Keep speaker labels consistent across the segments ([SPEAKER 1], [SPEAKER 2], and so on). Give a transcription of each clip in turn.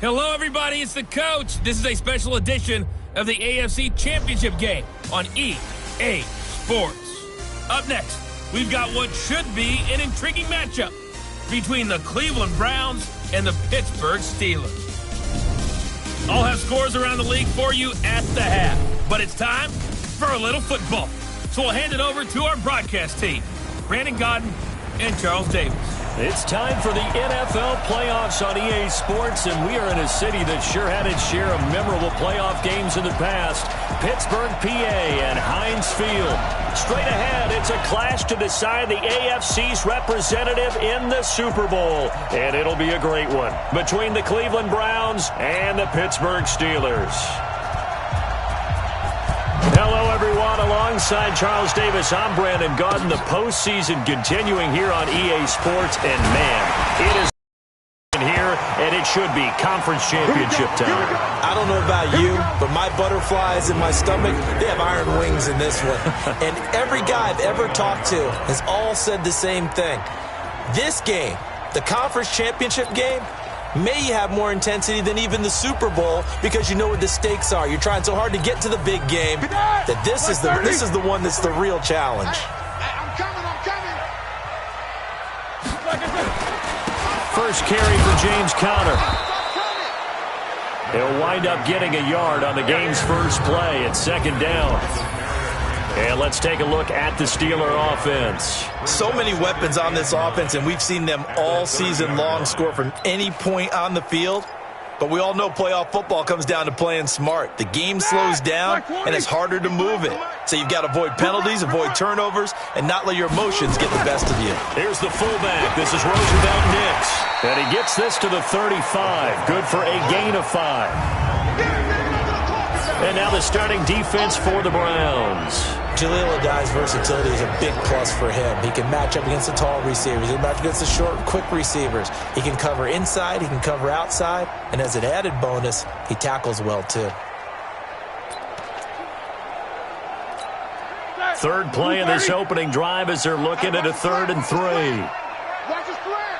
[SPEAKER 1] Hello, everybody. It's the coach. This is a special edition of the AFC Championship game on EA Sports. Up next, we've got what should be an intriguing matchup between the Cleveland Browns and the Pittsburgh Steelers. I'll have scores around the league for you at the half, but it's time for a little football. So we'll hand it over to our broadcast team, Brandon Godden and Charles Davis.
[SPEAKER 2] It's time for the NFL playoffs on EA Sports, and we are in a city that sure had its share of memorable playoff games in the past. Pittsburgh, PA, and Heinz Field. Straight ahead, it's a clash to decide the AFC's representative in the Super Bowl, and it'll be a great one between the Cleveland Browns and the Pittsburgh Steelers. Hello, everyone. Alongside Charles Davis, I'm Brandon Godden. The postseason continuing here on EA Sports, and man, it is here, and it should be conference championship time.
[SPEAKER 3] I don't know about you, but my butterflies in my stomach, they have iron wings in this one. And every guy I've ever talked to has all said the same thing. This game, the conference championship game, may have more intensity than even the Super Bowl because you know what the stakes are. You're trying so hard to get to the big game that this is the one that's the real challenge.
[SPEAKER 4] I'm coming.
[SPEAKER 2] First carry for James Conner. He'll wind up getting a yard on the game's first play at second down. And let's take a look at the Steeler offense.
[SPEAKER 3] So many weapons on this offense, and we've seen them all season long score from any point on the field. But we all know playoff football comes down to playing smart. The game slows down, and it's harder to move it. So you've got to avoid penalties, avoid turnovers, and not let your emotions get the best of you.
[SPEAKER 2] Here's the fullback. This is Roosevelt Nix. And he gets this to the 35. Good for a gain of 5. And now the starting defense for the Browns.
[SPEAKER 3] Jaleel Adai's versatility is a big plus for him. He can match up against the tall receivers. He can match against the short, quick receivers. He can cover inside. He can cover outside. And as an added bonus, he tackles well, too.
[SPEAKER 2] Third play of this opening drive as they're looking at a 3rd and 3.
[SPEAKER 4] Watch his flat.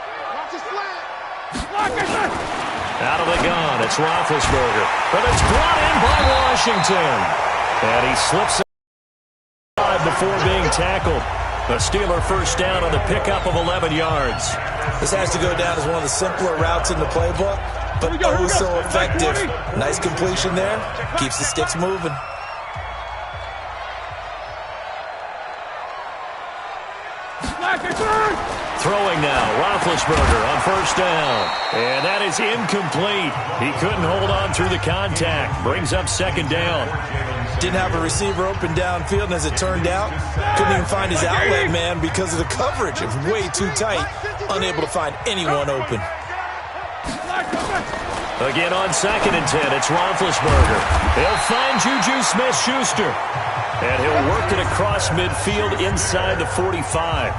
[SPEAKER 2] Out of the gun, it's Roethlisberger. But it's brought in by Washington. And he slips aside before being tackled. The Steeler first down on the pickup of 11 yards.
[SPEAKER 3] This has to go down as one of the simpler routes in the playbook, but oh so effective. Nice completion there. Keeps the sticks moving.
[SPEAKER 2] Throwing now, Roethlisberger on first down. And that is incomplete. He couldn't hold on through the contact. Brings up second down.
[SPEAKER 3] Didn't have a receiver open downfield, and as it turned out, couldn't even find his outlet man because of the coverage. It was way too tight. Unable to find anyone open.
[SPEAKER 2] Again on 2nd and 10, it's Roethlisberger. He'll find Juju Smith-Schuster. And he'll work it across midfield inside the 45.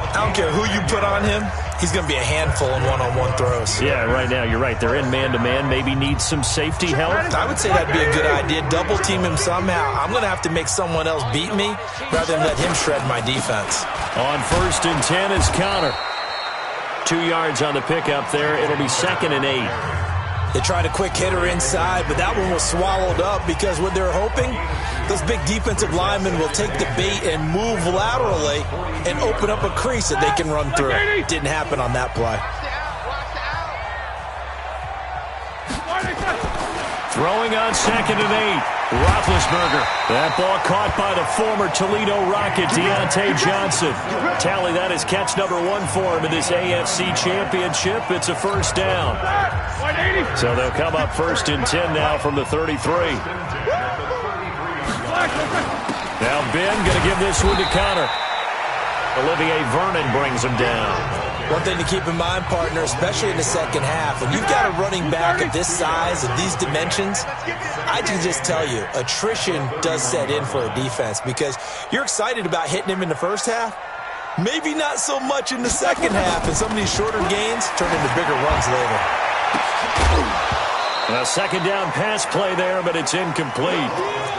[SPEAKER 3] I don't care who you put on him, he's going to be a handful in one-on-one throws.
[SPEAKER 2] Yeah, right now, you're right. They're in man-to-man. Maybe needs some safety help.
[SPEAKER 3] I would say that'd be a good idea. Double-team him somehow. I'm going to have to make someone else beat me rather than let him shred my defense.
[SPEAKER 2] On 1st and 10 is Conner. 2 yards on the pickup there. It'll be 2nd and 8.
[SPEAKER 3] They tried a quick hitter inside, but that one was swallowed up because what they're hoping, those big defensive linemen will take the bait and move laterally and open up a crease that they can run through. Didn't happen on that play.
[SPEAKER 2] Throwing on 2nd and 8. Roethlisberger. That ball caught by the former Toledo Rocket, Deontay Johnson. Tally, that is catch number 1 for him in this AFC Championship. It's a first down. So they'll come up 1st and 10 now from the 33. Now Ben going to give this one to Conner. Olivier Vernon brings him down.
[SPEAKER 3] One thing to keep in mind, partner, especially in the second half, when you've got a running back of this size and these dimensions, I can just tell you, attrition does set in for a defense because you're excited about hitting him in the first half. Maybe not so much in the second half, and some of these shorter gains turn into bigger runs later.
[SPEAKER 2] A second down pass play there, but it's incomplete.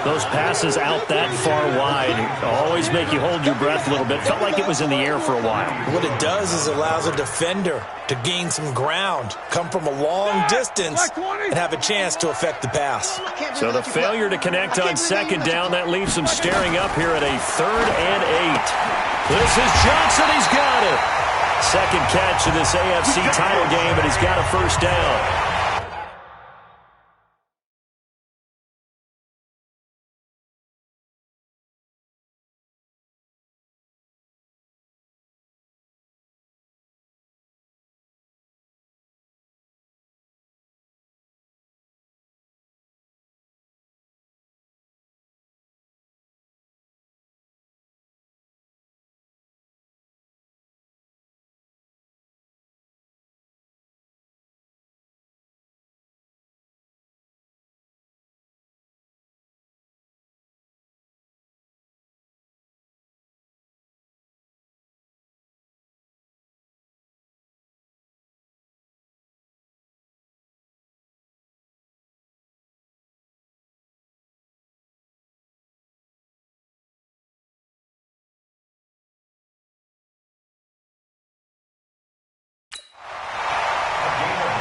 [SPEAKER 2] Those passes out that far wide always make you hold your breath a little bit. Felt like it was in the air for a while.
[SPEAKER 3] What it does is it allows a defender to gain some ground, come from a long distance, and have a chance to affect the pass.
[SPEAKER 2] So the failure to connect on second down, that leaves them staring up here at a 3rd and 8. This is Johnson. He's got it. Second catch of this AFC title game, and he's got a first down.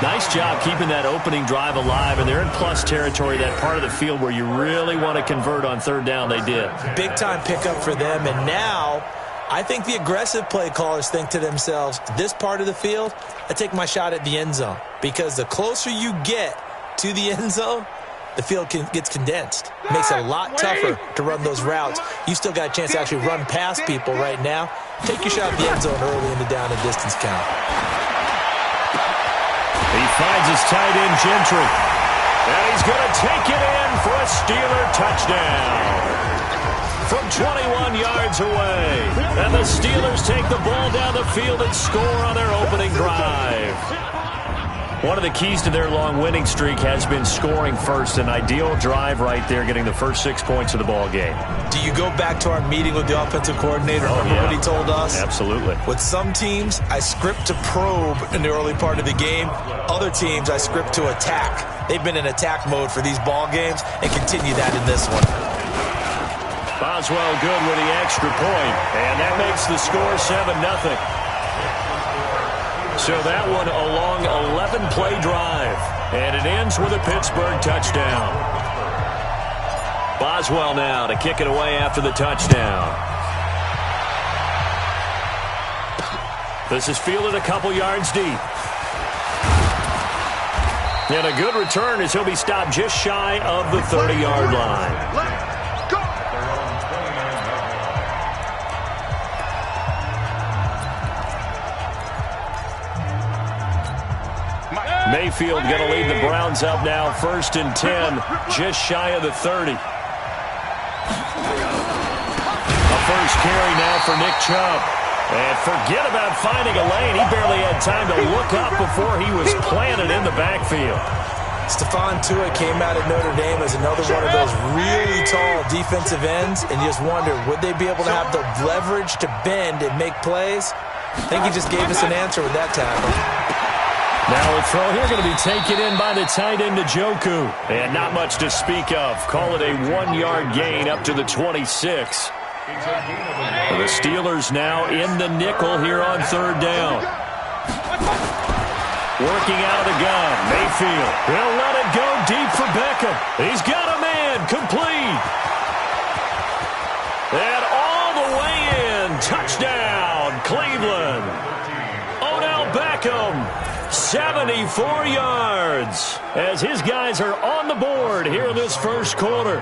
[SPEAKER 2] Nice job keeping that opening drive alive, and they're in plus territory, that part of the field where you really want to convert on 3rd down. They did.
[SPEAKER 3] Big-time pickup for them, and now I think the aggressive play callers think to themselves, this part of the field, I take my shot at the end zone, because the closer you get to the end zone, the field gets condensed. Makes it a lot tougher to run those routes. You still got a chance to actually run past people right now. Take your shot at the end zone early in the down and distance count.
[SPEAKER 2] He finds his tight end, Gentry. And he's going to take it in for a Steeler touchdown. From 21 yards away. And the Steelers take the ball down the field and score on their opening drive. One of the keys to their long winning streak has been scoring first. An ideal drive right there, getting the first 6 points of the ball game.
[SPEAKER 3] Do you go back to our meeting with the offensive coordinator? Remember what he told us?
[SPEAKER 2] Absolutely.
[SPEAKER 3] With some teams, I script to probe in the early part of the game. Other teams, I script to attack. They've been in attack mode for these ball games and continue that in this one.
[SPEAKER 2] Boswell good with the extra point, and that makes the score 7-0. So that one a long 11-play drive, and it ends with a Pittsburgh touchdown. Boswell now to kick it away after the touchdown. This is fielded a couple yards deep. And a good return as he'll be stopped just shy of the 30-yard line. Mayfield going to lead the Browns up now, 1st and 10, just shy of the 30. A first carry now for Nick Chubb. And forget about finding a lane. He barely had time to look up before he was planted in the backfield.
[SPEAKER 3] Stephon Tua came out of Notre Dame as another one of those really tall defensive ends, and you just wonder, would they be able to have the leverage to bend and make plays? I think he just gave us an answer with that tackle.
[SPEAKER 2] Now a throw here going to be taken in by the tight end Njoku. And not much to speak of. Call it a 1-yard gain up to the 26. The Steelers now in the nickel here on 3rd down. Working out of the gun, Mayfield. He'll let it go deep for Beckham. He's got a man, complete. And all the way in, touchdown, Cleveland. Odell Beckham, 74 yards, as his guys are on the board here in this first quarter.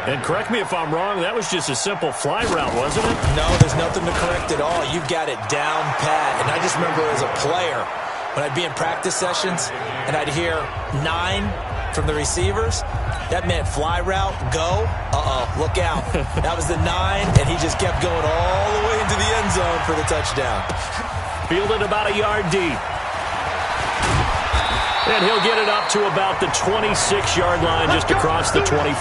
[SPEAKER 2] And correct me if I'm wrong, that was just a simple fly route, wasn't it?
[SPEAKER 3] No, there's nothing to correct at all. You've got it down pat. And I just remember as a player, when I'd be in practice sessions and I'd hear 9 from the receivers, that meant fly route, go, look out. That was the 9, and he just kept going all the way into the end zone for the touchdown.
[SPEAKER 2] Fielded about a yard deep. And he'll get it up to about the 26-yard line, just across the 25.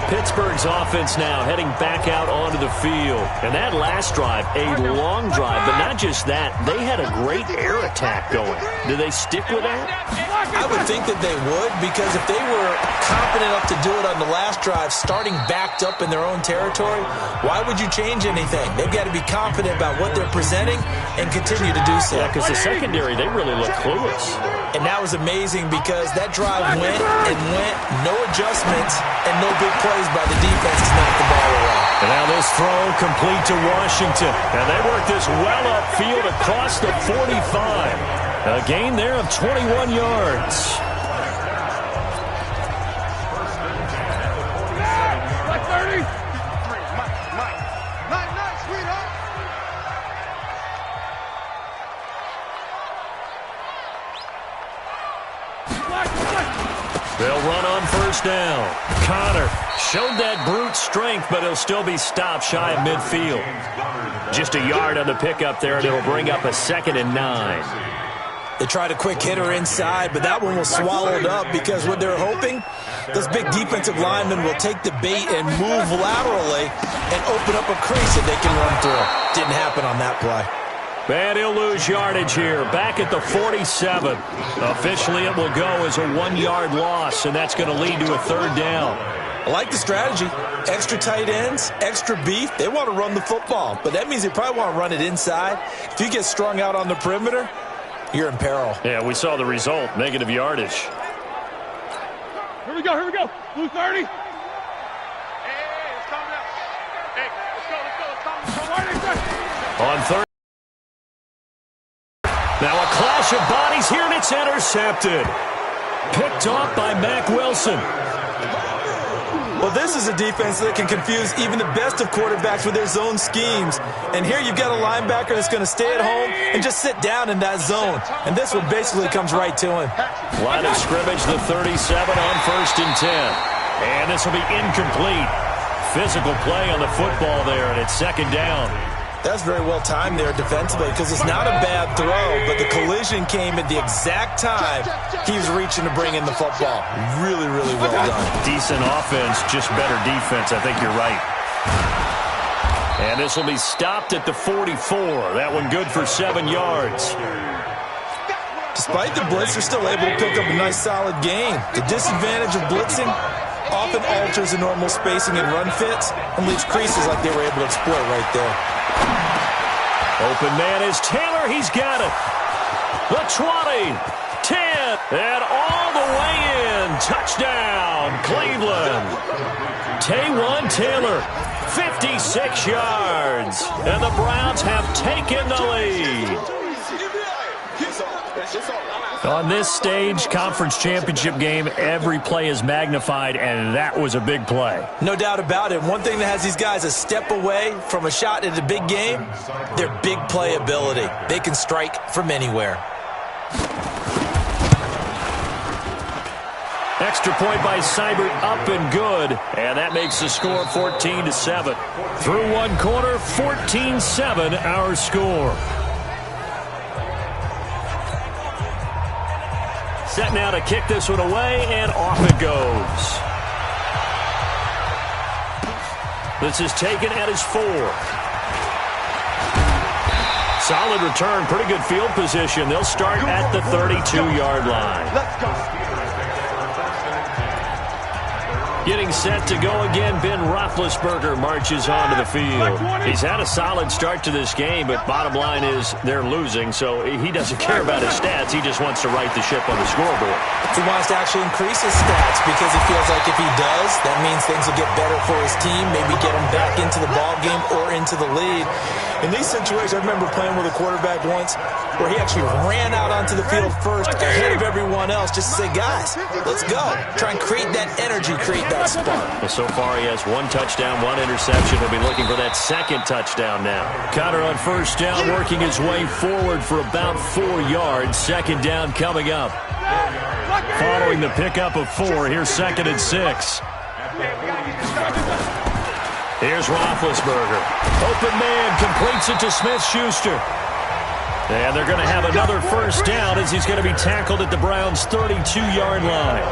[SPEAKER 2] Pittsburgh's offense now heading back out onto the field. And that last drive, a long drive, but not just that. They had a great air attack going. Do they stick with that?
[SPEAKER 3] I would think that they would, because if they were confident enough to do it on the last drive, starting backed up in their own territory, why would you change anything? They've got to be confident about what they're presenting and continue to do so.
[SPEAKER 2] Yeah, because the secondary, they really look clueless.
[SPEAKER 3] And that was amazing because that drive went and went, no adjustments, and no big plays by the defense to knock the ball away.
[SPEAKER 2] And now this throw complete to Washington. And they work this well upfield across the 45. A gain there of 21 yards. They'll run on first down. Connor showed that brute strength, but he'll still be stopped shy of midfield. Just a yard on the pickup there, and it'll bring up a 2nd and 9.
[SPEAKER 3] They tried a quick hitter inside, but that one was swallowed up because what they're hoping, those big defensive linemen will take the bait and move laterally and open up a crease that they can run through. Didn't happen on that play.
[SPEAKER 2] And he'll lose yardage here, back at the 47. Officially, it will go as a 1-yard loss, and that's going to lead to a 3rd down.
[SPEAKER 3] I like the strategy. Extra tight ends, extra beef. They want to run the football, but that means they probably want to run it inside. If you get strung out on the perimeter, you're in peril.
[SPEAKER 2] Yeah, we saw the result, negative yardage.
[SPEAKER 4] Here we go, blue 30. Hey, it's coming up. Hey, let's go.
[SPEAKER 2] On 3rd. Now a clash of bodies here, and it's intercepted. Picked off by Mack Wilson.
[SPEAKER 3] Well, this is a defense that can confuse even the best of quarterbacks with their zone schemes. And here you've got a linebacker that's going to stay at home and just sit down in that zone. And this one basically comes right to him.
[SPEAKER 2] Line of scrimmage, the 37 on 1st and 10. And this will be incomplete. Physical play on the football there, and it's 2nd down.
[SPEAKER 3] That's very well timed there defensively because it's not a bad throw, but the collision came at the exact time he was reaching to bring in the football. Really, really well done.
[SPEAKER 2] Decent offense, just better defense. I think you're right. And this will be stopped at the 44. That one good for 7 yards.
[SPEAKER 3] Despite the blitz, they're still able to pick up a nice solid gain. The disadvantage of blitzing often alters the normal spacing and run fits and leaves creases like they were able to exploit right there.
[SPEAKER 2] Open man is Taylor. He's got it. The 20, 10, and all the way in. Touchdown, Cleveland. Taywan Taylor, 56 yards. And the Browns have taken the lead. On this stage, conference championship game, every play is magnified, and that was a big play.
[SPEAKER 3] No doubt about it. One thing that has these guys a step away from a shot at a big game, their big play ability. They can strike from anywhere.
[SPEAKER 2] Extra point by Seibert, up and good, and that makes the score 14-7. Through one quarter, 14-7 our score. Set now to kick this one away, and off it goes. This is taken at his 4. Solid return, pretty good field position. They'll start at the 32-yard line.
[SPEAKER 4] Let's go.
[SPEAKER 2] Getting set to go again, Ben Roethlisberger marches onto the field. He's had a solid start to this game, but bottom line is they're losing, so he doesn't care about his stats. He just wants to right the ship on the scoreboard.
[SPEAKER 3] He wants to actually increase his stats because he feels like if he does, that means things will get better for his team, maybe get him back into the ball game or into the lead. In these situations, I remember playing with a quarterback once where he actually ran out onto the field first ahead of everyone else just to say, guys, let's go. Try and create that energy, create that spark.
[SPEAKER 2] Well, so far he has 1 touchdown, 1 interception. He'll be looking for that 2nd touchdown now. Connor on first down, working his way forward for about 4 yards. 2nd down coming up. Following the pickup of 4, here's 2nd and 6. Here's Roethlisberger. Open man, completes it to Smith-Schuster. And they're going to have another first down as he's going to be tackled at the Browns' 32-yard line.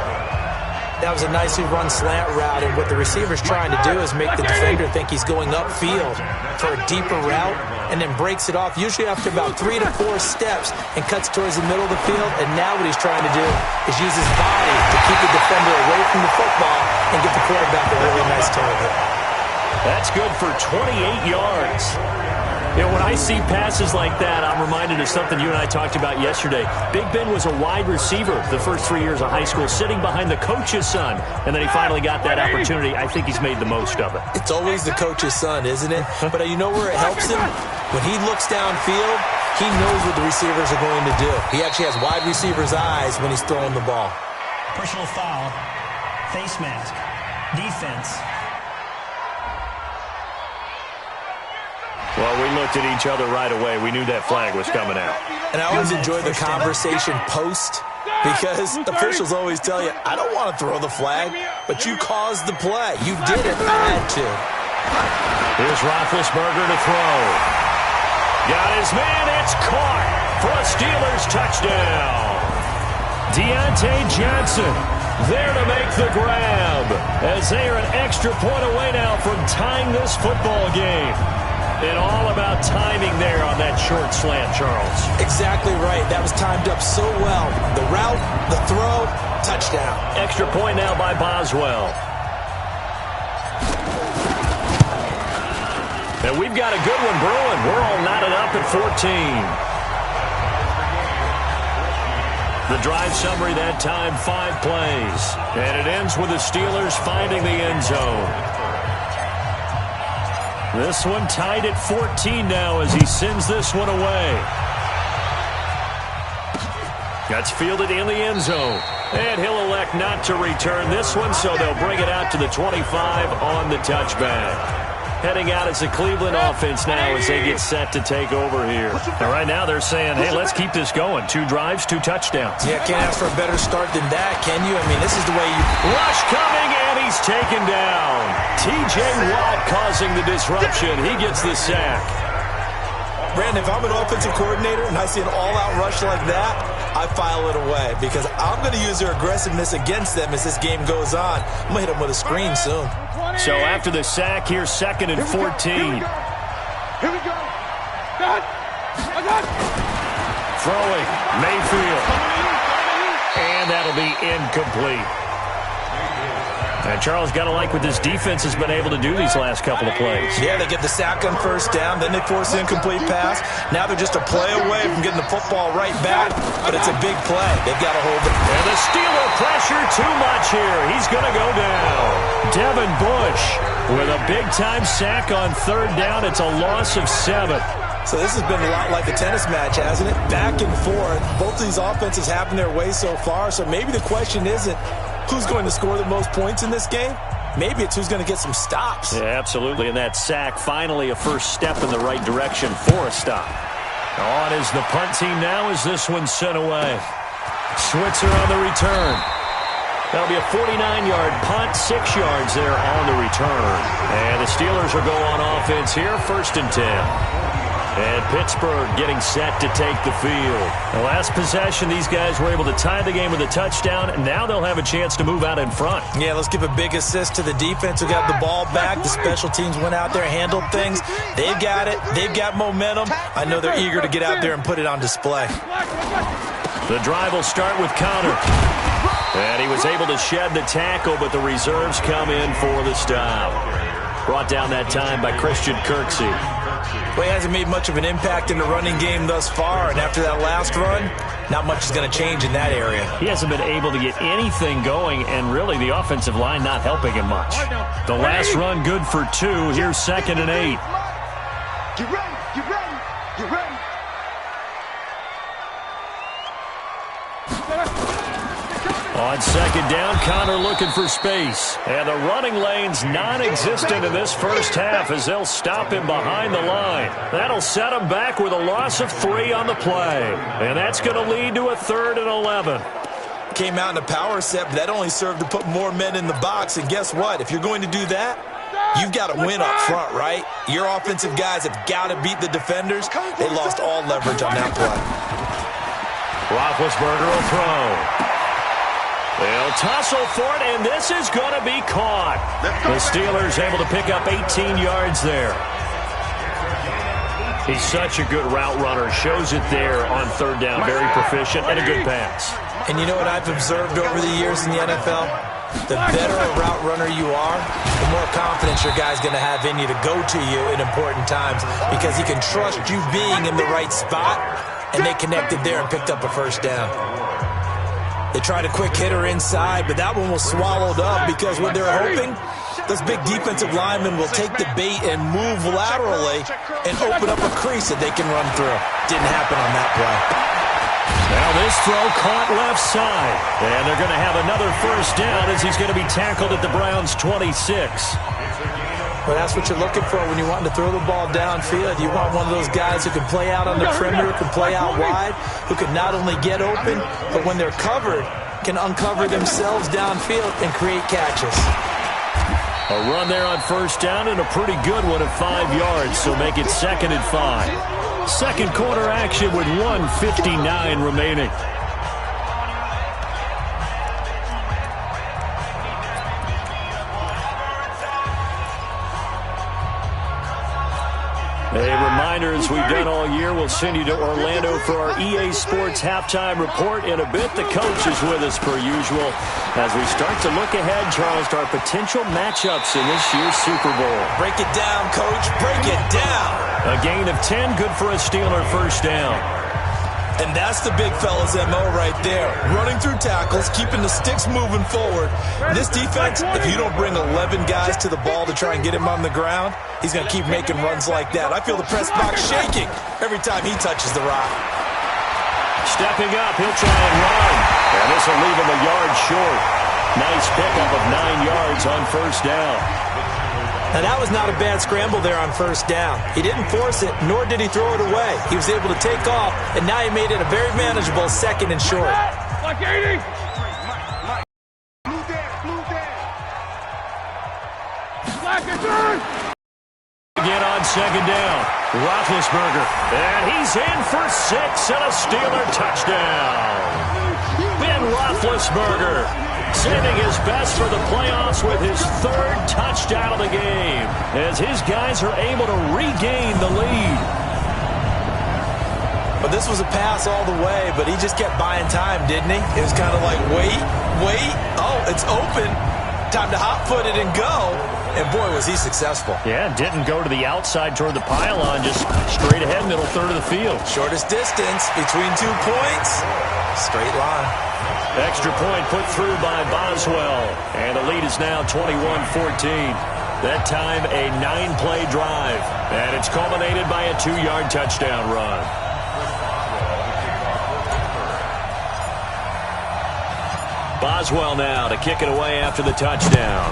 [SPEAKER 3] That was a nicely run slant route, and what the receiver's trying to do is make the defender think he's going upfield for a deeper route, and then breaks it off, usually after about 3 to 4 steps, and cuts towards the middle of the field. And now what he's trying to do is use his body to keep the defender away from the football and get the quarterback a really nice target.
[SPEAKER 2] That's good for 28 yards. You know, when I see passes like that, I'm reminded of something you and I talked about yesterday. Big Ben was a wide receiver the first 3 years of high school, sitting behind the coach's son, and then he finally got that opportunity. I think he's made the most of it.
[SPEAKER 3] It's always the coach's son, isn't it? But you know where it helps him? When he looks downfield, he knows what the receivers are going to do. He actually has wide receivers' eyes when he's throwing the ball.
[SPEAKER 5] Personal foul, face mask, defense.
[SPEAKER 2] Well, we looked at each other right away. We knew that flag was coming out.
[SPEAKER 3] And I always enjoy the conversation post, because officials always tell you, I don't want to throw the flag, but you caused the play. You did it. I had to.
[SPEAKER 2] Here's Roethlisberger to throw. Got his man. It's caught for a Steelers touchdown. Deontay Johnson there to make the grab, as they are an extra point away now from tying this football game. And all about timing there on that short slant, Charles.
[SPEAKER 3] Exactly right. That was timed up so well. The route, the throw, touchdown.
[SPEAKER 2] Extra point now by Boswell. And we've got a good one brewing. We're all knotted up at 14. The drive summary that time, 5 plays. And it ends with the Steelers finding the end zone. This one tied at 14 now as he sends this one away. That's fielded in the end zone. And he'll elect not to return this one, so they'll bring it out to the 25 on the touchback. Heading out as the Cleveland offense now as they get set to take over here. And right now they're saying, hey, let's keep this going. 2 drives, 2 touchdowns.
[SPEAKER 3] Yeah, can't ask for a better start than that, can you? I mean, this is the way you...
[SPEAKER 2] Rush coming, and he's taken down. T.J. Watt causing the disruption. He gets the sack.
[SPEAKER 3] Brandon, if I'm an offensive coordinator and I see an all-out rush like that, I file it away because I'm going to use their aggressiveness against them as this game goes on. I'm going to hit them with a screen soon.
[SPEAKER 2] So after the sack, here's 2nd and 14.
[SPEAKER 4] Here we go.
[SPEAKER 2] Throwing, Mayfield. And that'll be incomplete. And Charles, got to like what this defense has been able to do these last couple of plays.
[SPEAKER 3] Yeah, they get the sack on first down, then they force the incomplete pass. Now they're just a play away from getting the football right back, but it's a big play. They've got to hold it.
[SPEAKER 2] And the Steeler pressure too much here. He's going to go down. Devin Bush with a big-time sack on 3rd down. It's a loss of 7.
[SPEAKER 3] So this has been a lot like a tennis match, hasn't it? Back and forth. Both of these offenses having their way so far, so maybe the question isn't who's going to score the most points in this game. Maybe it's who's going to get some stops.
[SPEAKER 2] Yeah, absolutely. And that sack, finally a first step in the right direction for a stop. On is the punt team now as this one's sent away. Switzer on the return. That'll be a 49-yard punt, 6 yards there on the return. And the Steelers will go on offense here, 1st and 10. And Pittsburgh getting set to take the field. The last possession, these guys were able to tie the game with a touchdown. And now they'll have a chance to move out in front.
[SPEAKER 3] Yeah, let's give a big assist to the defense who got the ball back. The special teams went out there, handled things. They've got it. They've got momentum. I know they're eager to get out there and put it on display.
[SPEAKER 2] The drive will start with Connor. And he was able to shed the tackle, but the reserves come in for the stop. Brought down that time by Christian Kirksey.
[SPEAKER 3] Well, he hasn't made much of an impact in the running game thus far, and after that last run, not much is going to change in that area.
[SPEAKER 2] He hasn't been able to get anything going, and really the offensive line not helping him much. The last run good for 2. Here's 2nd and 8.
[SPEAKER 4] Get ready, get ready, get ready.
[SPEAKER 2] On 2nd down, Connor looking for space. And the running lane's non-existent in this first half as they'll stop him behind the line. That'll set him back with a loss of 3 on the play. And that's going to lead to a 3rd and 11.
[SPEAKER 3] Came out in a power set, but that only served to put more men in the box. And guess what? If you're going to do that, you've got to win up front, right? Your offensive guys have got to beat the defenders. They lost all leverage on that play.
[SPEAKER 2] Roethlisberger will throw. They'll tussle for it, and this is going to be caught. The Steelers able to pick up 18 yards there. He's such a good route runner. Shows it there on third down. Very proficient and a good pass.
[SPEAKER 3] And you know what I've observed over the years in the NFL? The better a route runner you are, the more confidence your guy's going to have in you to go to you in important times because he can trust you being in the right spot, and they connected there and picked up a first down. They tried a quick hitter inside, but that one was swallowed up because what they're hoping, those big defensive linemen will take the bait and move laterally and open up a crease that they can run through. Didn't happen on that play.
[SPEAKER 2] Now this throw caught left side. And they're going to have another first down as he's going to be tackled at the Browns' 26.
[SPEAKER 3] Well, that's what you're looking for when you want to throw the ball downfield. You want one of those guys who can play out on the perimeter, can play out wide, who can not only get open, but when they're covered, can uncover themselves downfield and create catches.
[SPEAKER 2] A run there on first down and a pretty good one at 5 yards, so make it 2nd and 5. Second quarter action with 1:59 remaining. A reminder, as we've done all year, we'll send you to Orlando for our EA Sports halftime report. In a bit, the coach is with us per usual as we start to look ahead, Charles, to our potential matchups in this year's Super Bowl.
[SPEAKER 3] Break it down, Coach. Break it down.
[SPEAKER 2] A gain of 10, good for a Steeler first down.
[SPEAKER 3] And that's the big fella's MO right there. Running through tackles, keeping the sticks moving forward. This defense, if you don't bring 11 guys to the ball to try and get him on the ground, he's going to keep making runs like that. I feel the press box shaking every time he touches the rock.
[SPEAKER 2] Stepping up, he'll try and run. And this will leave him a yard short. Nice pickup of 9 yards on first down.
[SPEAKER 3] Now, that was not a bad scramble there on first down. He didn't force it, nor did he throw it away. He was able to take off, and now he made it a very manageable 2nd and short.
[SPEAKER 4] Like 80.
[SPEAKER 2] Again on second down. Roethlisberger. And he's in for 6 and a Steeler touchdown. Ben Roethlisberger saving his best for the playoffs with his 3rd touchdown of the game as his guys are able to regain the lead.
[SPEAKER 3] But this was a pass all the way, but he just kept buying time, didn't he? It was kind of like, wait. Oh, it's open. Time to hot-foot it and go. And, boy, was he successful.
[SPEAKER 2] Yeah, didn't go to the outside toward the pylon, just straight ahead, middle third of the field.
[SPEAKER 3] Shortest distance between 2 points. Straight line.
[SPEAKER 2] Extra point put through by Boswell. And the lead is now 21-14. That time a 9-play drive. And it's culminated by a 2-yard touchdown run. Boswell now to kick it away after the touchdown.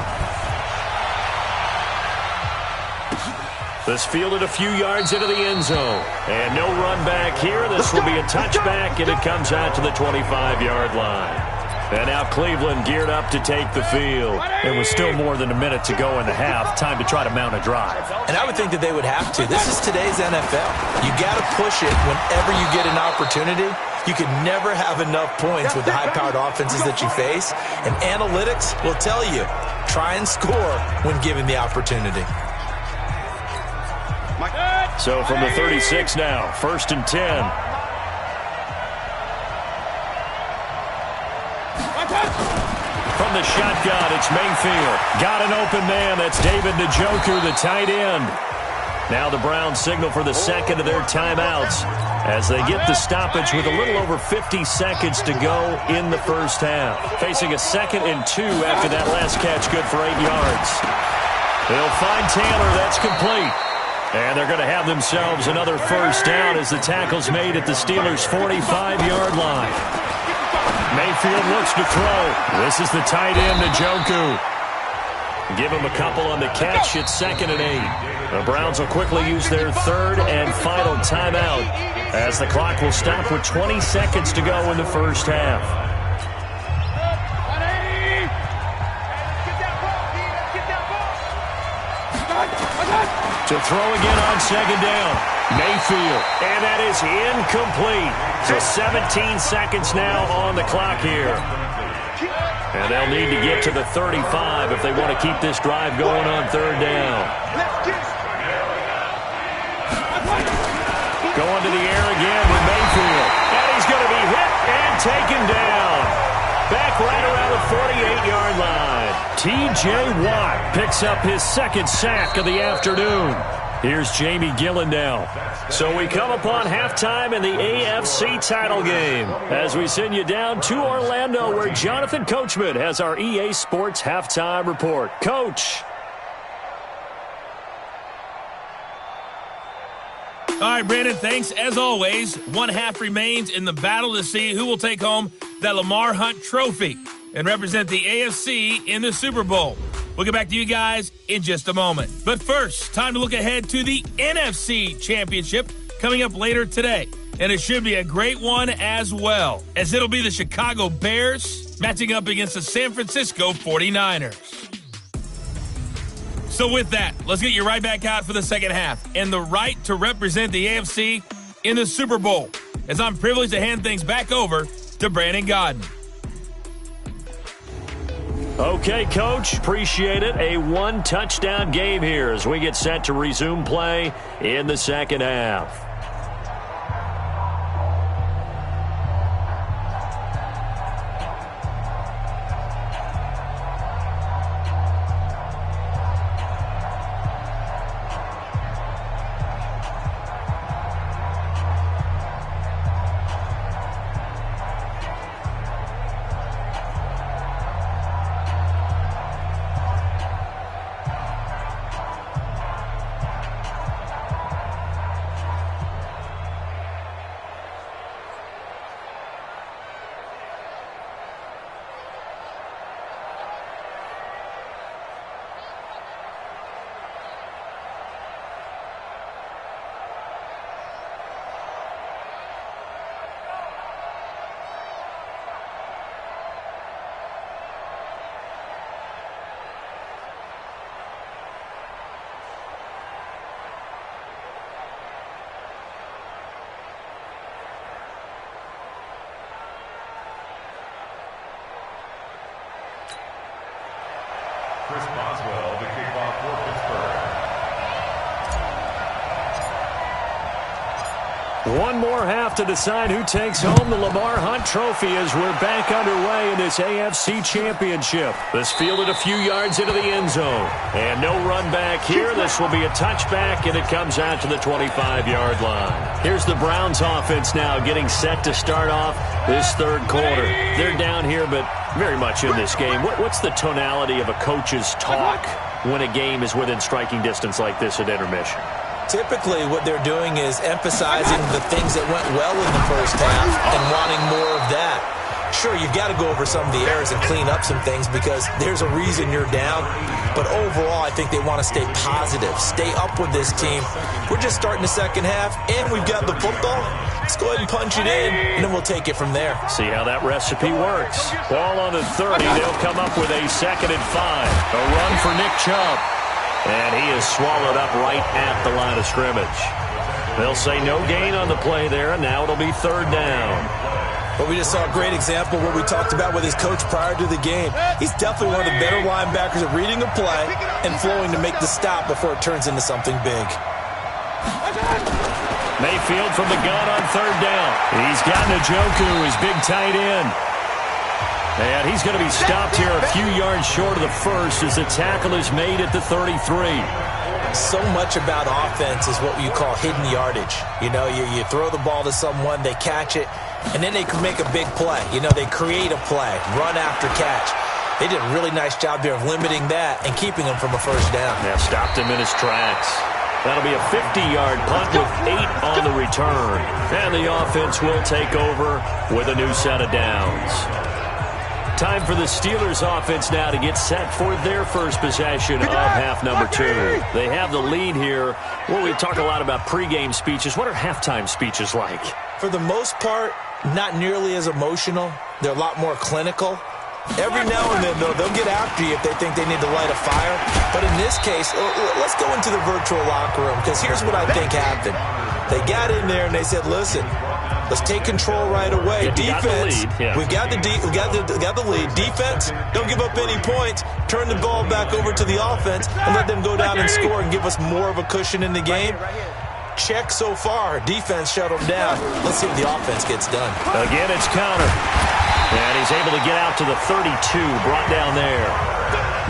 [SPEAKER 2] This fielded a few yards into the end zone. And no run back here. This will be a touchback, and it comes out to the 25-yard line. And now Cleveland geared up to take the field. It was still more than a minute to go in the half. Time to try to mount a drive.
[SPEAKER 3] And I would think that they would have to. This is today's NFL. You got to push it whenever you get an opportunity. You can never have enough points with the high-powered offenses that you face. And analytics will tell you, try and score when given the opportunity.
[SPEAKER 2] So from the 36 now, 1st and 10. From the shotgun, it's Mayfield. Got an open man. That's David Njoku, the tight end. Now the Browns signal for the 2nd of their timeouts as they get the stoppage with a little over 50 seconds to go in the first half. Facing a 2nd and 2 after that last catch, good for 8 yards. They'll find Taylor. That's complete. And they're going to have themselves another first down as the tackle's made at the Steelers' 45-yard line. Mayfield looks to throw. This is the tight end, Njoku. Give him a couple on the catch. It's 2nd and 8. The Browns will quickly use their 3rd and final timeout as the clock will stop with 20 seconds to go in the first half. To throw again on 2nd down. Mayfield. And that is incomplete. So 17 seconds now on the clock here. And they'll need to get to the 35 if they want to keep this drive going on third down. Going to the air again with Mayfield. And he's going to be hit and taken down. Back right around the 48-yard line. T.J. Watt picks up his second sack of the afternoon. Here's Jamie Gillen now. So we come upon halftime in the AFC title game as we send you down to Orlando where Jonathan Coachman has our EA Sports halftime report. Coach.
[SPEAKER 1] All right, Brandon, thanks as always. One half remains in the battle to see who will take home that Lamar Hunt trophy and represent the AFC in the Super Bowl. We'll get back to you guys in just a moment. But first, time to look ahead to the NFC Championship coming up later today. And it should be a great one as well, as it'll be the Chicago Bears matching up against the San Francisco 49ers. So with that, let's get you right back out for the second half and the right to represent the AFC in the Super Bowl, as I'm privileged to hand things back over to Brandon Godden.
[SPEAKER 2] Okay, Coach, appreciate it. A one-touchdown game here as we get set to resume play in the second half.
[SPEAKER 6] Chris Boswell, the kickoff for Pittsburgh.
[SPEAKER 2] One more half to decide who takes home the Lamar Hunt trophy as we're back underway in this AFC Championship. This fielded a few yards into the end zone. And no run back here. This will be a touchback, and it comes out to the 25-yard line. Here's the Browns offense now getting set to start off this third quarter. They're down here, but very much in this game. What's the tonality of a coach's talk when a game is within striking distance like this at intermission?
[SPEAKER 3] Typically, what they're doing is emphasizing the things that went well in the first half and wanting more of that. Sure, you've got to go over some of the errors and clean up some things because there's a reason you're down. But overall, I think they want to stay positive, stay up with this team. We're just starting the second half, and we've got the football. Let's go ahead and punch it in, and then we'll take it from there.
[SPEAKER 2] See how that recipe works. Ball on the 30. They'll come up with a 2nd and 5. A run for Nick Chubb. And he is swallowed up right at the line of scrimmage. They'll say no gain on the play there, and now it'll be third down.
[SPEAKER 3] But we just saw a great example of what we talked about with his coach prior to the game. He's definitely one of the better linebackers at reading a play and flowing to make the stop before it turns into something big.
[SPEAKER 2] Mayfield from the gun on third down. He's got Njoku, his big tight end. And he's going to be stopped here a few yards short of the first as the tackle is made at the 33.
[SPEAKER 3] So much about offense is what you call hidden yardage. You know, you throw the ball to someone, they catch it, and then they can make a big play. You know, they create a play, run after catch. They did a really nice job there of limiting that and keeping him from a first down.
[SPEAKER 2] Yeah, stopped him in his tracks. That'll be a 50-yard punt with 8 on the return. And the offense will take over with a new set of downs. Time for the Steelers offense now to get set for their first possession of half number 2. They have the lead here. Well, we talk a lot about pregame speeches. What are halftime speeches like?
[SPEAKER 3] For the most part, not nearly as emotional. They're a lot more clinical. Every now and then, though, they'll get after you if they think they need to light a fire. But in this case, let's go into the virtual locker room, because here's what I think happened. They got in there and they said, listen, Let's take control right away. Defense, we've got the lead. Defense, don't give up any points. Turn the ball back over to the offense and let them go down and score and give us more of a cushion in the game. Check so far. Defense shut them down. Let's see what the offense gets done.
[SPEAKER 2] Again, it's counter. And he's able to get out to the 32, brought down there.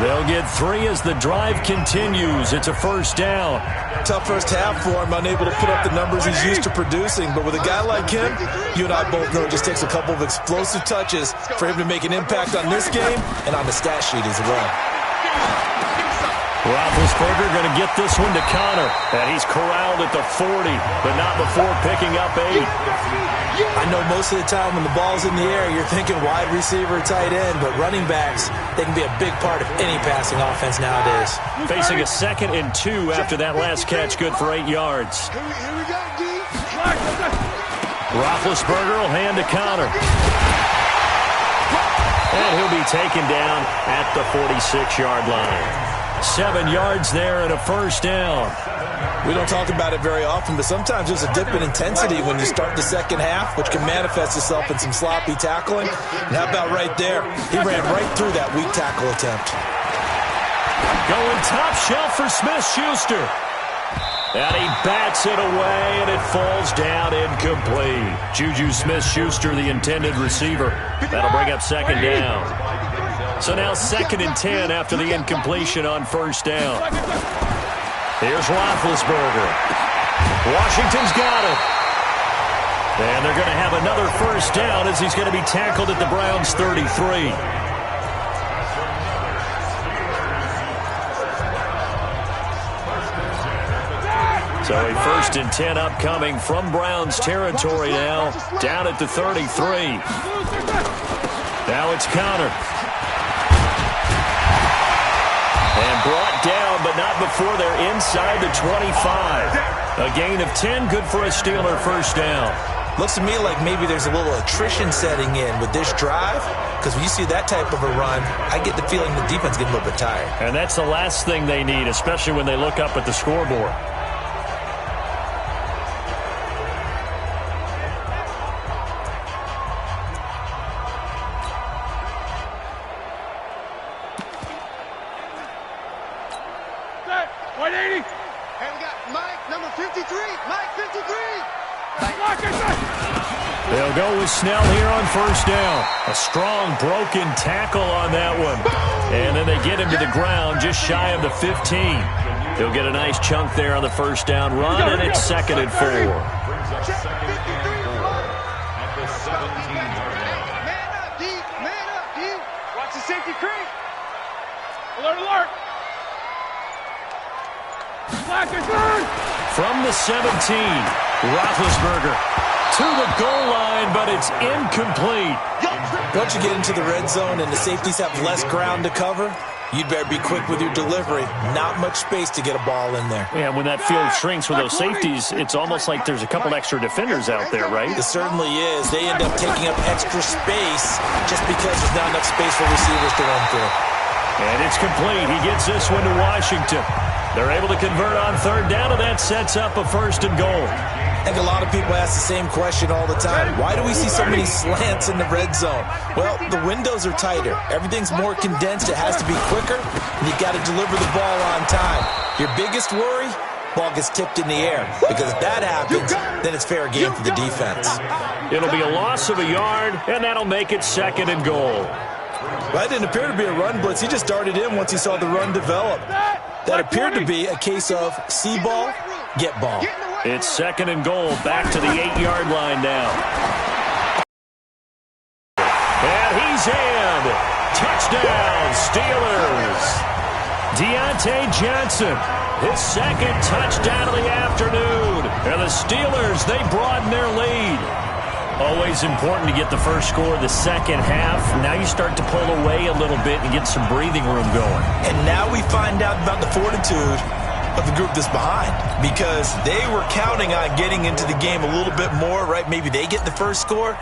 [SPEAKER 2] They'll get 3 as the drive continues. It's a first down.
[SPEAKER 3] Tough first half for him, unable to put up the numbers he's used to producing. But with a guy like him, you and I both know it just takes a couple of explosive touches for him to make an impact on this game and on the stat sheet as well.
[SPEAKER 2] Roethlisberger going to get this one to Connor. And he's corralled at the 40, but not before picking up 8.
[SPEAKER 3] I know most of the time when the ball's in the air, you're thinking wide receiver, tight end, but running backs, they can be a big part of any passing offense nowadays.
[SPEAKER 2] Facing a 2nd and 2 after that last catch, good for 8 yards. Roethlisberger will hand to Connor. And he'll be taken down at the 46-yard line. 7 yards there and a first down.
[SPEAKER 3] We don't talk about it very often, but sometimes there's a dip in intensity when you start the second half, which can manifest itself in some sloppy tackling. And how about right there? He ran right through that weak tackle attempt.
[SPEAKER 2] Going top shelf for Smith-Schuster. And he bats it away, and it falls down incomplete. Juju Smith-Schuster, the intended receiver. That'll bring up second down. So now 2nd and 10 after the incompletion on first down. Here's Roethlisberger. Washington's got it. And they're going to have another first down as he's going to be tackled at the Browns' 33. So a 1st and 10 upcoming from Browns territory now, down at the 33. Now it's Connor. And brought down, but not before they're inside the 25. A gain of 10, good for a Steeler first down.
[SPEAKER 3] Looks to me like maybe there's a little attrition setting in with this drive, because when you see that type of a run, I get the feeling the defense getting a little bit tired.
[SPEAKER 2] And that's the last thing they need, especially when they look up at the scoreboard. They'll go with Snell here on first down. A strong broken tackle on that one. And then they get him to the ground just shy of the 15. He'll get a nice chunk there on the first down run, and it's 2nd and 4.
[SPEAKER 4] Man up, D. Man up, D. Watch the safety creep. Alert, alert.
[SPEAKER 2] From the 17, Roethlisberger to the goal line, but it's incomplete.
[SPEAKER 3] Once you get into the red zone and the safeties have less ground to cover, you'd better be quick with your delivery. Not much space to get a ball in there.
[SPEAKER 2] Yeah, when that field shrinks with those safeties, it's almost like there's a couple extra defenders out there, right?
[SPEAKER 3] It certainly is. They end up taking up extra space just because there's not enough space for receivers to run through.
[SPEAKER 2] And it's complete. He gets this one to Washington. They're able to convert on third down, and that sets up a 1st and goal.
[SPEAKER 3] I think a lot of people ask the same question all the time. Why do we see so many slants in the red zone? Well, the windows are tighter. Everything's more condensed. It has to be quicker, and you've got to deliver the ball on time. Your biggest worry? Ball gets tipped in the air, because if that happens, then it's fair game for the defense.
[SPEAKER 2] It'll be a loss of a yard, and that'll make it 2nd and goal.
[SPEAKER 3] Well, that didn't appear to be a run blitz. He just darted in once he saw the run develop. That appeared to be a case of see ball, get ball.
[SPEAKER 2] It's 2nd and goal, back to the 8-yard line now. And he's in. Touchdown, Steelers. Deontay Johnson, his 2nd touchdown of the afternoon. And the Steelers, they broaden their lead. Always important to get the first score of the second half. Now you start to pull away a little bit and get some breathing room going.
[SPEAKER 3] And now we find out about the fortitude of the group that's behind, because they were counting on getting into the game a little bit more, right? Maybe they get the first score.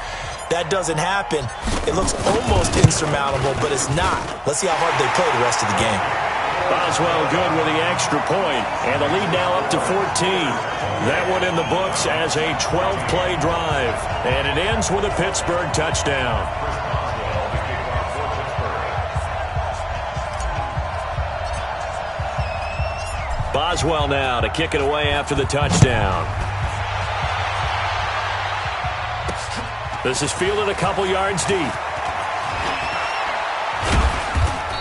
[SPEAKER 3] That doesn't happen. It looks almost insurmountable, but it's not. Let's see how hard they play the rest of the game.
[SPEAKER 2] Boswell good with the extra point, and the lead now up to 14. That one in the books as a 12-play drive, and it ends with a Pittsburgh touchdown. Boswell now to kick it away after the touchdown. This is fielded a couple yards deep.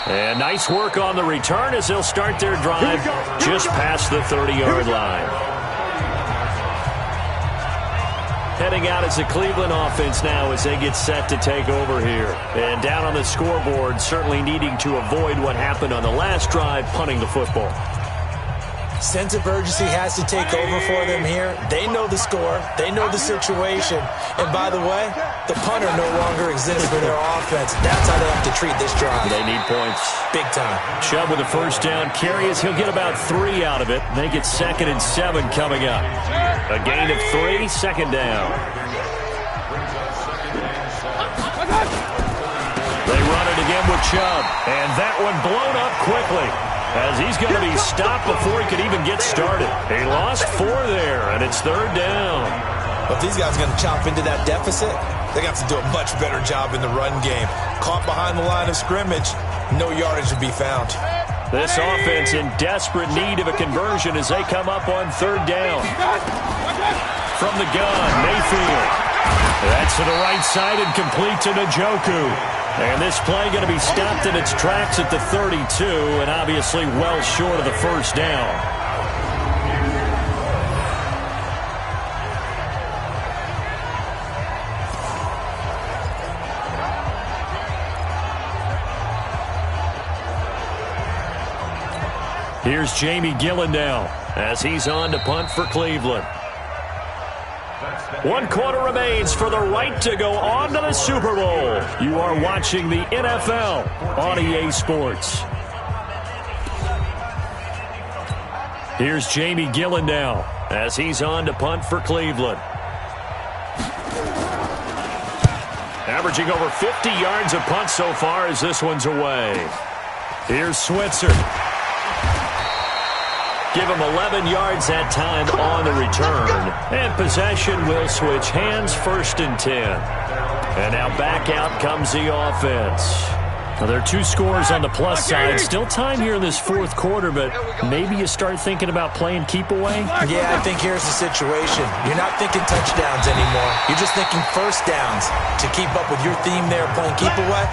[SPEAKER 2] And nice work on the return as they'll start their drive just past the 30-yard line. Heading out as the Cleveland offense now as they get set to take over here. And down on the scoreboard, certainly needing to avoid what happened on the last drive, punting the football.
[SPEAKER 3] Sense of urgency has to take over for them here. They know the score. They know the situation. And by the way, the punter no longer exists for their offense. That's how they have to treat this drive.
[SPEAKER 2] They need points.
[SPEAKER 3] Big time.
[SPEAKER 2] Chubb with a first down carry as he'll get about 3 out of it. They get 2nd and 7 coming up. A gain of 3, 2nd down. They run it again with Chubb. And that one blown up quickly, as he's going to be stopped before he could even get started. He lost 4 there, and it's 3rd down.
[SPEAKER 3] But if these guys are going to chop into that deficit, they got to do a much better job in the run game. Caught behind the line of scrimmage, no yardage to be found.
[SPEAKER 2] This offense in desperate need of a conversion as they come up on 3rd down. From the gun, Mayfield. That's to the right side and complete to Njoku. And this play going to be stopped in its tracks at the 32, and obviously well short of the 1st down. Here's Jamie Gillen as he's on to punt for Cleveland. 1 quarter remains for the right to go on to the Super Bowl. You are watching the NFL on EA Sports. Here's Jamie Gillen as he's on to punt for Cleveland. Averaging over 50 yards a punt so far as this one's away. Here's Switzer. Give him 11 yards that time on the return. And possession will switch hands, 1st and 10. And now back out comes the offense. Now there are 2 scores on the plus side. Still time here in this 4th quarter, but maybe you start thinking about playing keep away?
[SPEAKER 3] Yeah, I think here's the situation. You're not thinking touchdowns anymore. You're just thinking 1st downs. To keep up with your theme there, playing keep away,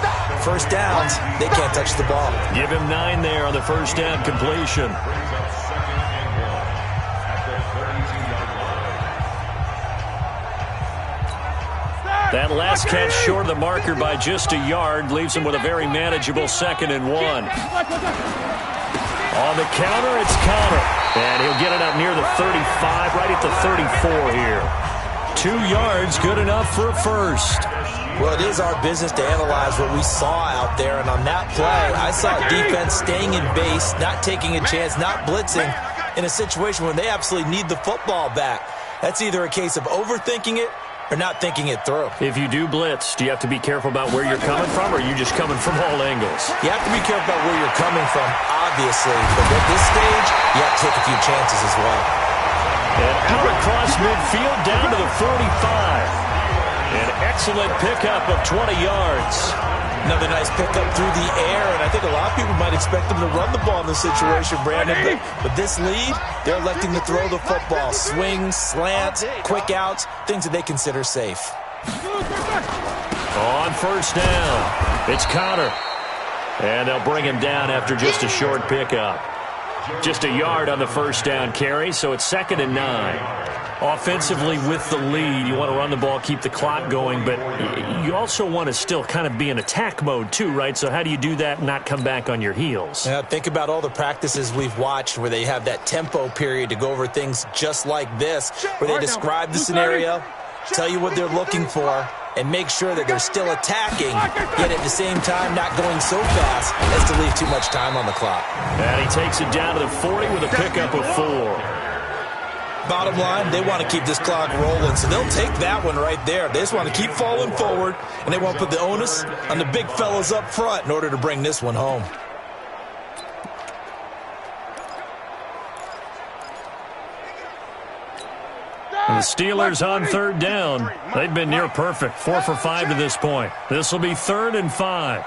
[SPEAKER 3] 1st downs, they can't touch the ball.
[SPEAKER 2] Give him 9 there on the 1st down completion. That last catch short of the marker by just a yard leaves him with a very manageable 2nd and 1. On the counter, it's Conner. And he'll get it up near the 35, right at the 34 here. 2 yards, good enough for a 1st.
[SPEAKER 3] Well, it is our business to analyze what we saw out there. And on that play, I saw defense staying in base, not taking a chance, not blitzing in a situation where they absolutely need the football back. That's either a case of overthinking it or not thinking it through.
[SPEAKER 2] If you do blitz, do you have to be careful about where you're coming from, or are you just coming from all angles?
[SPEAKER 3] You have to be careful about where you're coming from, obviously. But at this stage, you have to take a few chances as well.
[SPEAKER 2] And out across midfield down to the 45. An excellent pickup of 20 yards.
[SPEAKER 3] Another nice pickup through the air, and I think a lot of people might expect them to run the ball in this situation, Brandon. But this lead, they're electing to throw the football. Swings, slants, quick outs, things that they consider safe.
[SPEAKER 2] On 1st down, it's Conner. And they'll bring him down after just a short pickup. Just a yard on the 1st down carry, so it's 2nd and 9. Offensively with the lead, you want to run the ball, keep the clock going, but you also want to still kind of be in attack mode too, right? So how do you do that and not come back on your heels?
[SPEAKER 3] Yeah, think about all the practices we've watched where they have that tempo period to go over things just like this, where they describe the scenario, tell you what they're looking for, and make sure that they're still attacking, yet at the same time not going so fast as to leave too much time on the clock.
[SPEAKER 2] And he takes it down to the 40 with a pickup of 4.
[SPEAKER 3] Bottom line, they want to keep this clock rolling, so they'll take that one right there. They just want to keep falling forward, and they want to put the onus on the big fellas up front in order to bring this one home.
[SPEAKER 2] The Steelers on third down. They've been near perfect, 4 for 5 to this point. This will be 3rd and 5.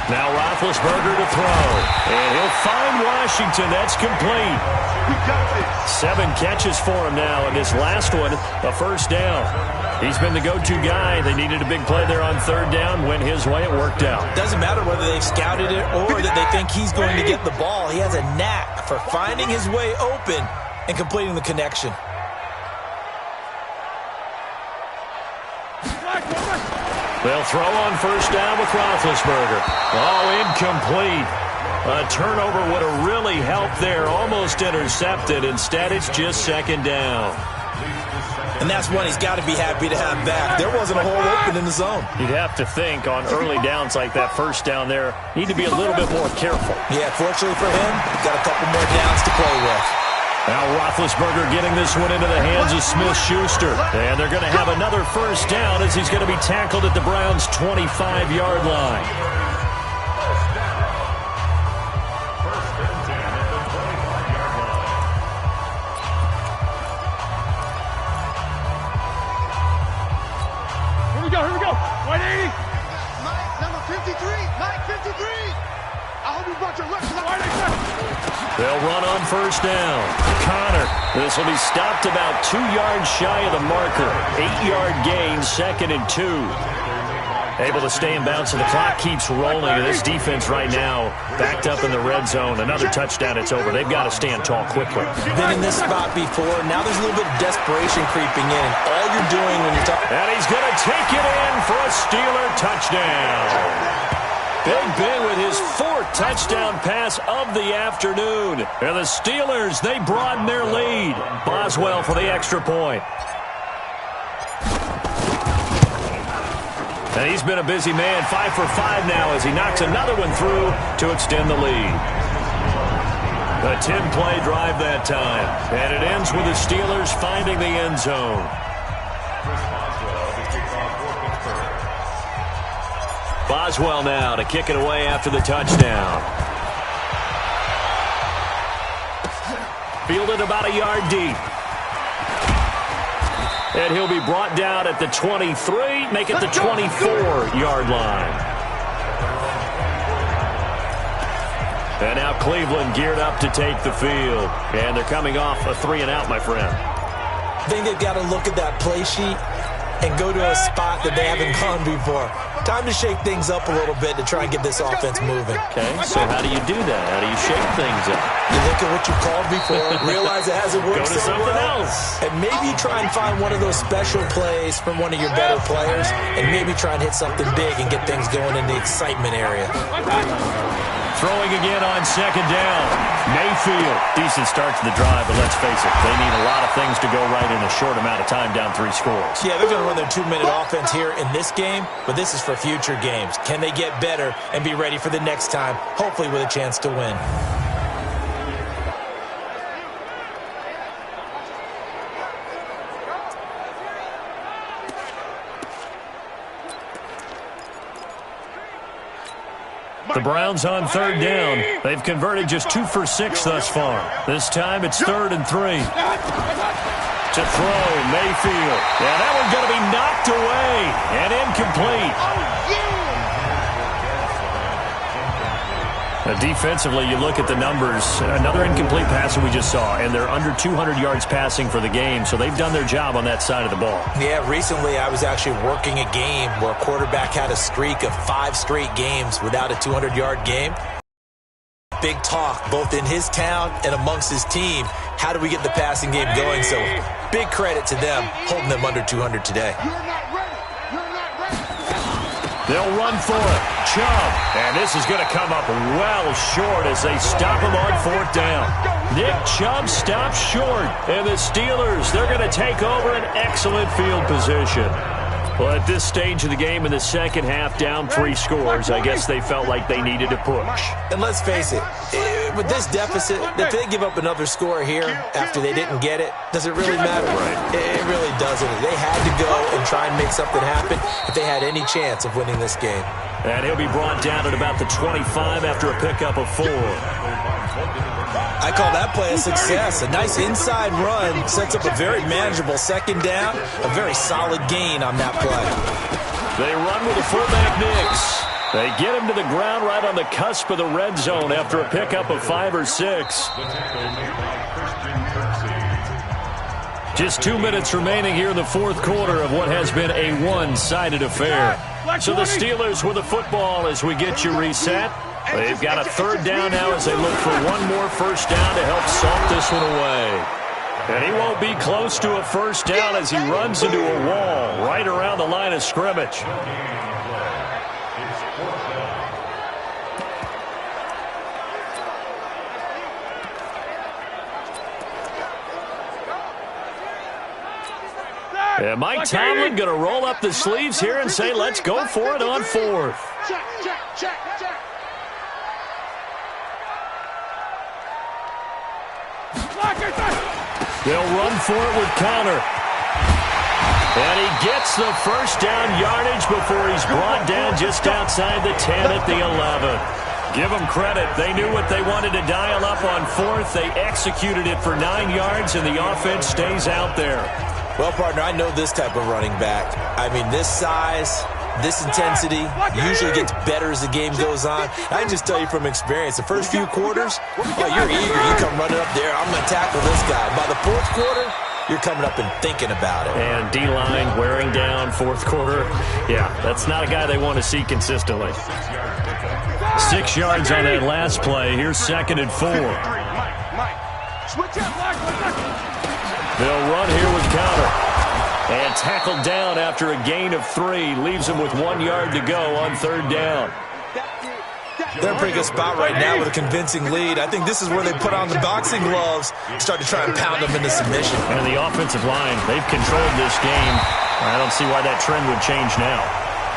[SPEAKER 2] Now Roethlisberger to throw. And he'll find Washington. That's complete. 7 catches for him now, and this last one, a first down. He's been the go-to guy. They needed a big play there on third down. Went his way. It worked out.
[SPEAKER 3] Doesn't matter whether they've scouted it or that they think he's going to get the ball. He has a knack for finding his way open and completing the connection.
[SPEAKER 2] They'll throw on first down with Roethlisberger. Oh, incomplete. A turnover would have really helped there. Almost intercepted. Instead, it's just second down.
[SPEAKER 3] And that's one he's got to be happy to have back. There wasn't a hole open in the zone.
[SPEAKER 2] You'd have to think on early downs like that first down there, need to be a little bit more careful.
[SPEAKER 3] Yeah, fortunately for him, got a couple more downs to play with.
[SPEAKER 2] Now Roethlisberger getting this one into the hands of Smith-Schuster. And they're going to have another first down as he's going to be tackled at the Browns' 25-yard line.
[SPEAKER 4] Here we go. 180. Mike, number 53. Mike, 53. I hope you brought your left to the right.
[SPEAKER 2] They'll run on first down. Connor. This will be stopped about 2 yards shy of the marker. 8-yard gain, 2nd and 2. Able to stay in bounds, and the clock keeps rolling. And this defense right now backed up in the red zone. Another touchdown, it's over. They've got to stand tall quickly.
[SPEAKER 3] Been in this spot before. Now there's a little bit of desperation creeping in. And all you're doing when you're talking...
[SPEAKER 2] And he's going to take it in for a Steeler touchdown. Big Ben with his 4th touchdown pass of the afternoon. And the Steelers, they broaden their lead. Boswell for the extra point. And he's been a busy man, 5 for 5 now as he knocks another one through to extend the lead. A 10-play drive that time. And it ends with the Steelers finding the end zone. Boswell now to kick it away after the touchdown. Fielded about a yard deep. And he'll be brought down at the 23, make it the 24-yard line. And now Cleveland geared up to take the field. And they're coming off a 3-and-out, my friend.
[SPEAKER 3] I think they've got to look at that play sheet and go to a spot that they haven't gone before. Time to shake things up a little bit to try and get this offense moving.
[SPEAKER 2] Okay, so how do you do that? How do you shake things up?
[SPEAKER 3] You look at what you called before, realize it hasn't worked
[SPEAKER 2] Go to
[SPEAKER 3] so
[SPEAKER 2] something
[SPEAKER 3] well,
[SPEAKER 2] else.
[SPEAKER 3] and maybe try and find one of those special plays from one of your better players, and maybe try and hit something big and get things going in the excitement area.
[SPEAKER 2] Throwing again on second down. Mayfield. Decent start to the drive, but let's face it, they need a lot of things to go right in a short amount of time, down 3 scores.
[SPEAKER 3] Yeah, they're going to run their 2-minute offense here in this game, but this is for future games. Can they get better and be ready for the next time, hopefully with a chance to win?
[SPEAKER 2] The Browns on third down. They've converted just 2 for 6 thus far. This time it's 3rd and 3. To throw, Mayfield. Yeah, that one's going to be knocked away and incomplete. Defensively, you look at the numbers. Another incomplete pass that we just saw, and they're under 200 yards passing for the game, so they've done their job on that side of the ball.
[SPEAKER 3] Yeah, recently I was actually working a game where a quarterback had a streak of 5 straight games without a 200-yard game. Big talk, both in his town and amongst his team. How do we get the passing game going? So big credit to them holding them under 200 today.
[SPEAKER 2] They'll run for it. Chubb. And this is going to come up well short as they stop him on 4th down. Nick Chubb stops short. And the Steelers, they're going to take over an excellent field position. Well, at this stage of the game in the second half, down 3 scores, I guess they felt like they needed to push.
[SPEAKER 3] And let's face it, with this deficit, if they give up another score here after they didn't get it, does it really matter?
[SPEAKER 2] Right.
[SPEAKER 3] It really doesn't. They had to go and try and make something happen if they had any chance of winning this game.
[SPEAKER 2] And he'll be brought down at about the 25 after a pickup of 4.
[SPEAKER 3] I call that play a success. A nice inside run sets up a very manageable second down, a very solid gain on that play.
[SPEAKER 2] They run with the fullback Nix. They get him to the ground right on the cusp of the red zone after a pickup of 5 or 6. Just 2 minutes remaining here in the fourth quarter of what has been a one-sided affair. So the Steelers with the football as we get you reset. They've got a third down now as they look for one more first down to help salt this one away. And he won't be close to a first down as he runs into a wall right around the line of scrimmage. And Mike Tomlin going to roll up the sleeves here and say, let's go for it on 4th.
[SPEAKER 4] Check, check, check, check.
[SPEAKER 2] They'll run for it with Connor. And he gets the first down yardage before he's brought down just outside the 10 at the 11. Give them credit. They knew what they wanted to dial up on 4th. They executed it for 9 yards, and the offense stays out there.
[SPEAKER 3] Well, partner, I know this type of running back. I mean, this size, this intensity usually gets better as the game goes on. I can just tell you from experience, the first few quarters, you're eager. You come running up there, I'm going to tackle this guy. By the fourth quarter, you're coming up and thinking about it.
[SPEAKER 2] And D-line wearing down fourth quarter. Yeah, that's not a guy they want to see consistently. 6 yards on that last play. Here's 2nd and 4. They'll run here with Connor. And tackled down after a gain of 3. Leaves him with 1 yard to go on 3rd down.
[SPEAKER 3] They're in a pretty good spot right now with a convincing lead. I think this is where they put on the boxing gloves and start to try and pound them into submission.
[SPEAKER 2] And the offensive line, they've controlled this game. I don't see why that trend would change now.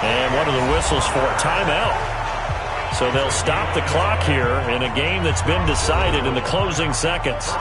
[SPEAKER 2] And one of the whistles for a timeout. So they'll stop the clock here in a game that's been decided in the closing seconds.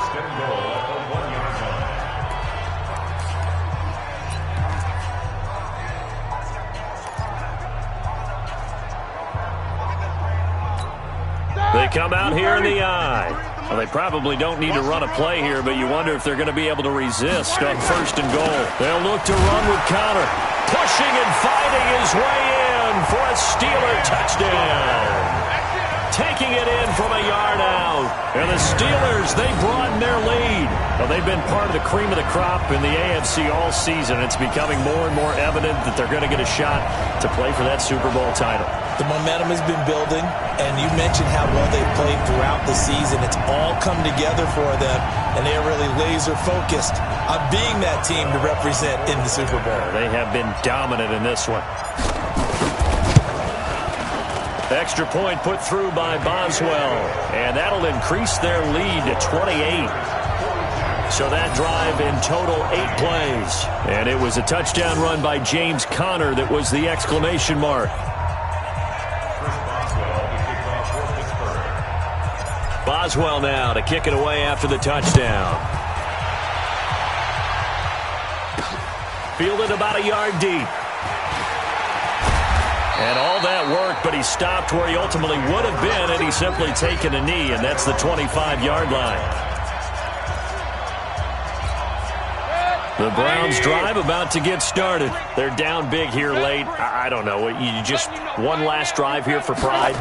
[SPEAKER 2] They come out here in the eye. Well, they probably don't need to run a play here, but you wonder if they're going to be able to resist on 1st and goal. They'll look to run with Connor. Pushing and fighting his way in for a Steeler touchdown. Taking it in from a yard out. And the Steelers, they broaden their lead. Well, they've been part of the cream of the crop in the AFC all season. It's becoming more and more evident that they're going to get a shot to play for that Super Bowl title.
[SPEAKER 3] The momentum has been building, and you mentioned how well they've played throughout the season. It's all come together for them, and they are really laser-focused on being that team to represent in the Super Bowl.
[SPEAKER 2] They have been dominant in this one. Extra point put through by Boswell, and that'll increase their lead to 28. So that drive in total 8 plays. And it was a touchdown run by James Conner that was the exclamation mark. Boswell now to kick it away after the touchdown. Fielded about a yard deep. And all that work, but he stopped where he ultimately would have been had he simply taken a knee, and that's the 25-yard line. The Browns drive about to get started. They're down big here late. I don't know. You just one last drive here for pride?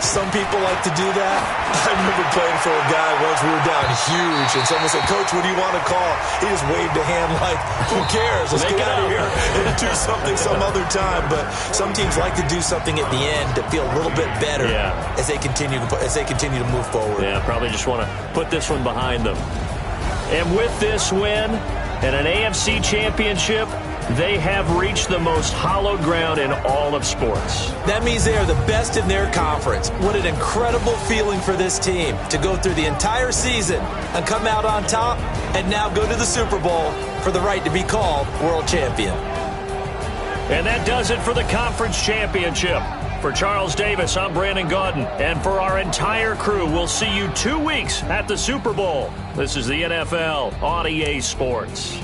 [SPEAKER 3] Some people like to do that. I remember playing for a guy once. We were down huge, and someone said, "Coach, what do you want to call?" He just waved a hand like, "Who cares? Let's get out of here and do something some other time." But some teams like to do something at the end to feel a little bit better as they continue to move forward.
[SPEAKER 2] Yeah, probably just want to put this one behind them. And with this win and an AFC championship, they have reached the most hallowed ground in all of sports.
[SPEAKER 3] That means they are the best in their conference. What an incredible feeling for this team to go through the entire season and come out on top and now go to the Super Bowl for the right to be called world champion.
[SPEAKER 2] And that does it for the conference championship. For Charles Davis, I'm Brandon Gaudin. And for our entire crew, we'll see you 2 weeks at the Super Bowl. This is the NFL on EA Sports.